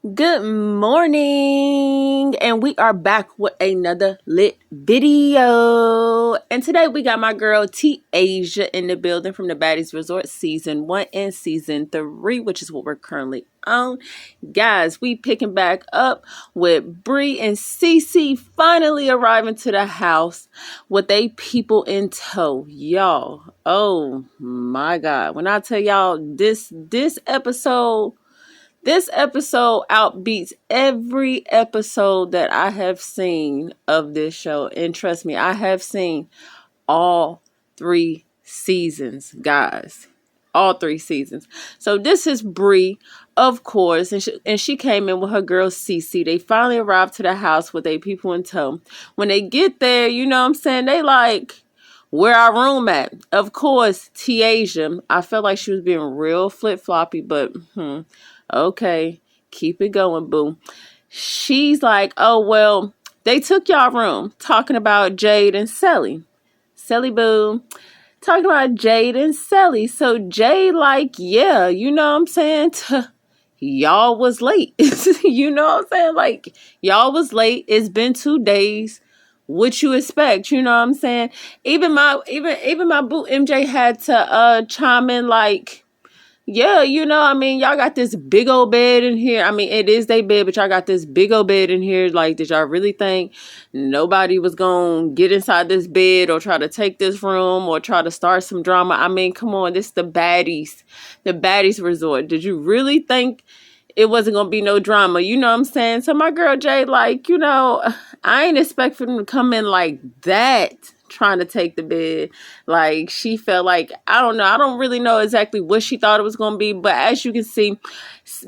Good morning, and we are back with another lit video. And today we got my girl T Asia in the building from the Baddies Resort Season 1 and Season 3, which is what we're currently on. Guys, we picking back up with Bree and Cece finally arriving to the house with they people in tow. Y'all, oh my God. When I tell y'all this episode outbeats every episode that I have seen of this show. And trust me, I have seen all 3 seasons, guys. All 3 seasons. So this is Bree, of course, and she came in with her girl Cece. They finally arrived to the house with their people in tow. When they get there, you know what I'm saying, they like, where our room at? Of course, T-Asia. I felt like she was being real flip-floppy, but okay, keep it going, boo. She's like, oh, well, they took y'all room, talking about Jade and Sally. Sally, boo. Talking about Jade and Sally. So Jade, like, yeah, you know what I'm saying? Y'all was late. You know what I'm saying? Like, y'all was late. It's been 2 days. What you expect? You know what I'm saying? Even my boo MJ had to chime in like, yeah, you know, I mean, y'all got this big old bed in here. I mean, it is their bed, but y'all got this big old bed in here. Like, did y'all really think nobody was going to get inside this bed or try to take this room or try to start some drama? I mean, come on, this is the Baddies Resort. Did you really think it wasn't going to be no drama? You know what I'm saying? So my girl Jay, like, you know, I ain't expect for them to come in like that, trying to take the bed. Like, she felt like, I don't know, I don't really know exactly what she thought it was gonna be, but as you can see,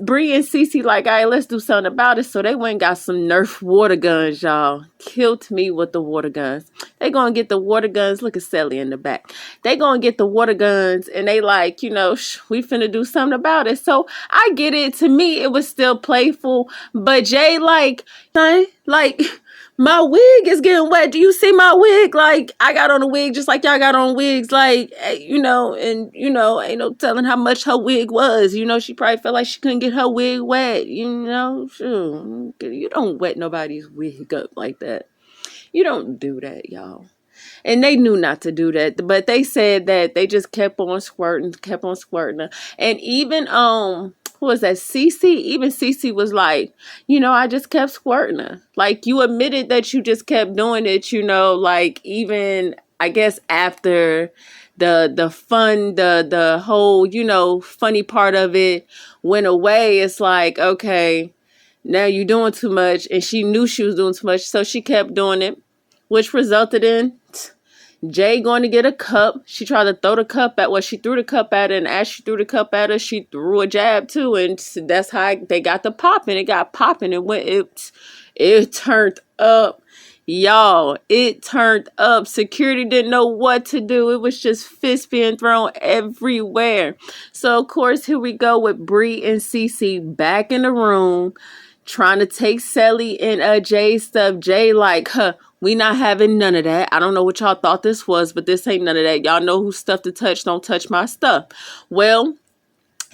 Bree and Cece like, all right, let's do something about it. So they went and got some Nerf water guns, y'all. Killed me with the water guns. They gonna get the water guns. Look at Sally in the back. They gonna get the water guns, and they like, you know, we finna do something about it. So I get it. To me, it was still playful, but Jay like, my wig is getting wet. Do you see my wig? Like, I got on a wig just like y'all got on wigs. Like, you know, and, you know, ain't no telling how much her wig was. You know, she probably felt like she couldn't get her wig wet. You know, sure. You don't wet nobody's wig up like that. You don't do that, y'all. And they knew not to do that. But they said that they just kept on squirting. And even, who was that? Cece? Even Cece was like, you know, I just kept squirting her. Like, you admitted that you just kept doing it, you know, like, even, I guess, after the fun, the whole, you know, funny part of it went away. It's like, okay, now you're doing too much. And she knew she was doing too much, so she kept doing it, which resulted in Jay going to get a cup. She tried to throw the cup at, well, she threw the cup at her, and as she threw the cup at her, she threw a jab too, and that's how they got the popping. It got popping, and it turned up, y'all. It turned up. Security didn't know what to do. It was just fists being thrown everywhere. So of course, here we go with Bree and Cece back in the room, trying to take Sally and Jay's stuff. Jay like, we not having none of that. I don't know what y'all thought this was, but this ain't none of that. Y'all know whose stuff to touch. Don't touch my stuff. Well,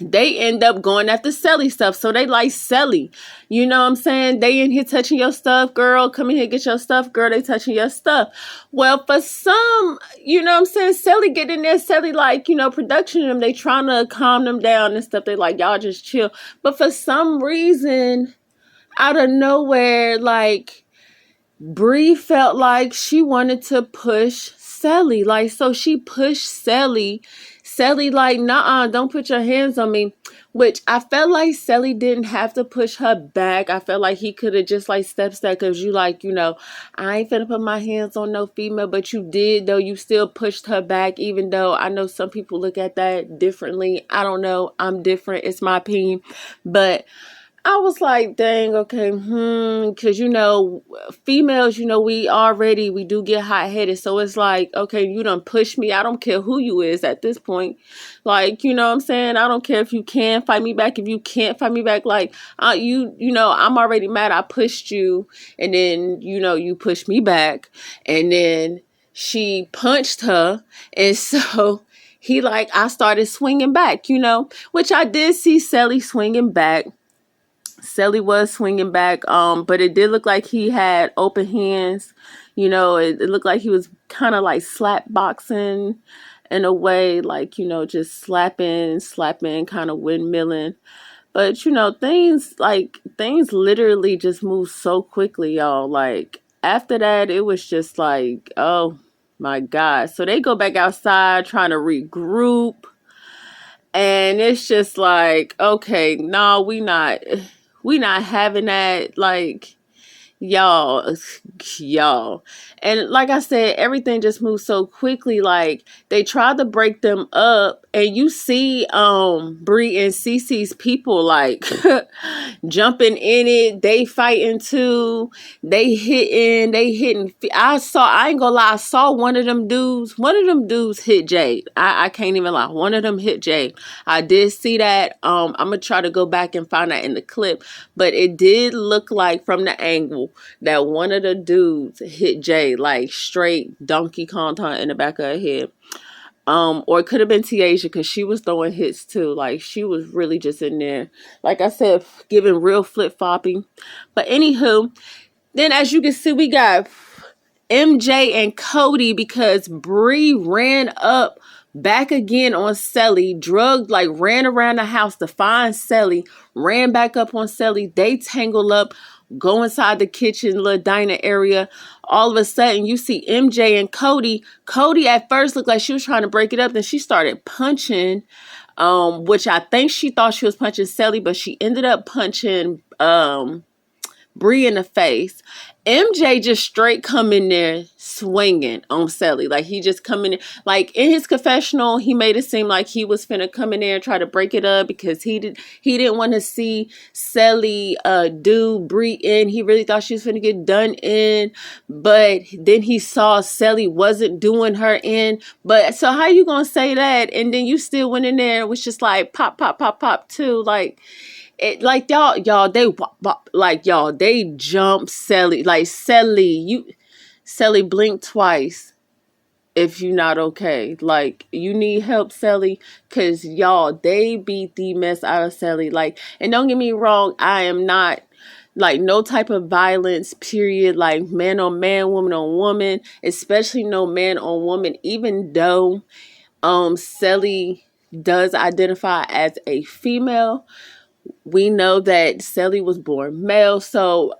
they end up going after Sally stuff. So they like, Sally, you know what I'm saying? They in here touching your stuff, girl. Come in here, get your stuff, girl. They touching your stuff. Well, for some, you know what I'm saying? Sally get in there. Sally like, you know, production them. They trying to calm them down and stuff. They like, y'all just chill. But for some reason, out of nowhere, like, Bree felt like she wanted to push Sally. Like, so she pushed Sally. Sally like, nah, don't put your hands on me. Which I felt like Sally didn't have to push her back. I felt like he could have just like stepped that, because you like, you know, I ain't finna put my hands on no female, but you did though. You still pushed her back, even though I know some people look at that differently. I don't know. I'm different. It's my opinion. But I was like, dang, okay, because, you know, females, you know, we do get hot-headed, so it's like, okay, you done push me, I don't care who you is at this point, like, you know what I'm saying, I don't care if you can fight me back, if you can't fight me back, like, you know, I'm already mad, I pushed you, and then, you know, you pushed me back, and then she punched her, and so he I started swinging back, you know, which I did see Sally swinging back. Sally was swinging back, but it did look like he had open hands. It looked like he was kind of like slap boxing in a way, like, just slapping, kind of windmilling. But, things literally just move so quickly, y'all. Like, after that, it was just like, oh my God. So they go back outside trying to regroup. And it's just like, okay, no, we not having that. Like, y'all. And like I said, everything just moves so quickly. Like, they try to break them up, and you see Bree and Cece's people like jumping in it. They fighting too. They hitting. I ain't gonna lie, I saw one of them dudes hit Jade. I can't even lie. One of them hit Jade. I did see that. I'm gonna try to go back and find that in the clip, but it did look like from the angle that one of the dudes hit Jay like straight Donkey Kong in the back of her head. Or it could have been Tiaja, because she was throwing hits too. Like, she was really just in there, like I said, giving real flip-flopping. But anywho, then as you can see, we got MJ and Cody, because Bree ran up back again on Sally, ran around the house to find Sally, ran back up on Sally. They tangle up, go inside the kitchen, little diner area. All of a sudden, you see MJ and Cody. Cody at first looked like she was trying to break it up. Then she started punching, which I think she thought she was punching Sally, but she ended up punching Bree in the face. MJ just straight come in there swinging on Sally. Like, he just come in there. Like, in his confessional, he made it seem like he was finna come in there and try to break it up, because he didn't want to see Sally do Bree in. He really thought she was finna get done in. But then he saw Sally wasn't doing her in. But so how you gonna say that? And then you still went in there. It was just like pop, pop, pop, pop too. Like, it, like they jump Sally. Like, Sally, blink twice if you're not okay. Like, you need help, Sally, because they beat the mess out of Sally. Like, and don't get me wrong, I am not like no type of violence, period, like man on man, woman on woman, especially no man on woman, even though Sally does identify as a female. We know that Sally was born male. So,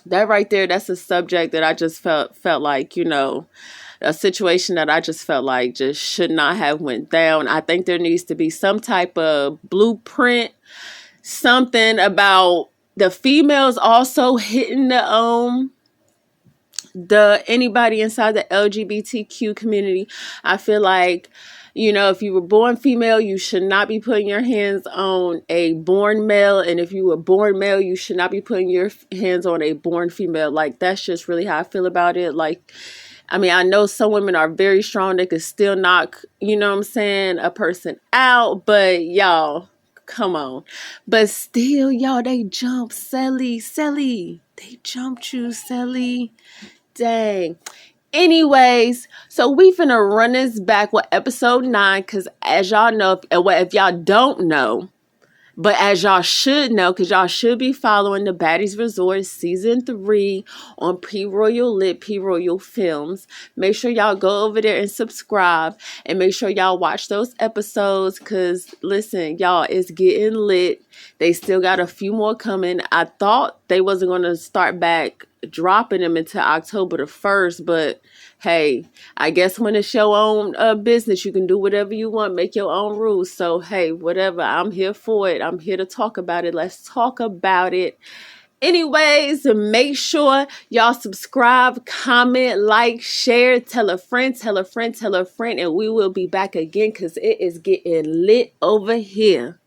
that right there, that's a subject that I just felt like, a situation that I just felt like just should not have went down. I think there needs to be some type of blueprint, something about the females also hitting the anybody inside the LGBTQ community. I feel like, if you were born female, you should not be putting your hands on a born male. And if you were born male, you should not be putting your hands on a born female. Like, that's just really how I feel about it. Like, I mean, I know some women are very strong. They could still knock, a person out. But y'all, come on. But still, y'all, they jumped Sally. They jumped you, Sally. Dang. Anyways, so we finna run this back with episode 9, because as y'all know, if y'all don't know, but as y'all should know, because y'all should be following the Baddies Resort Season 3 on P-Royal Lit, P-Royal Films. Make sure y'all go over there and subscribe. And make sure y'all watch those episodes, because, listen, y'all, it's getting lit. They still got a few more coming. I thought they wasn't going to start back dropping them until October the 1st, but hey, I guess when it's your own business, you can do whatever you want, make your own rules. So hey, whatever, I'm here for it. I'm here to talk about it. Let's talk about it. Anyways, make sure y'all subscribe, comment, like, share, tell a friend, and we will be back again, because it is getting lit over here.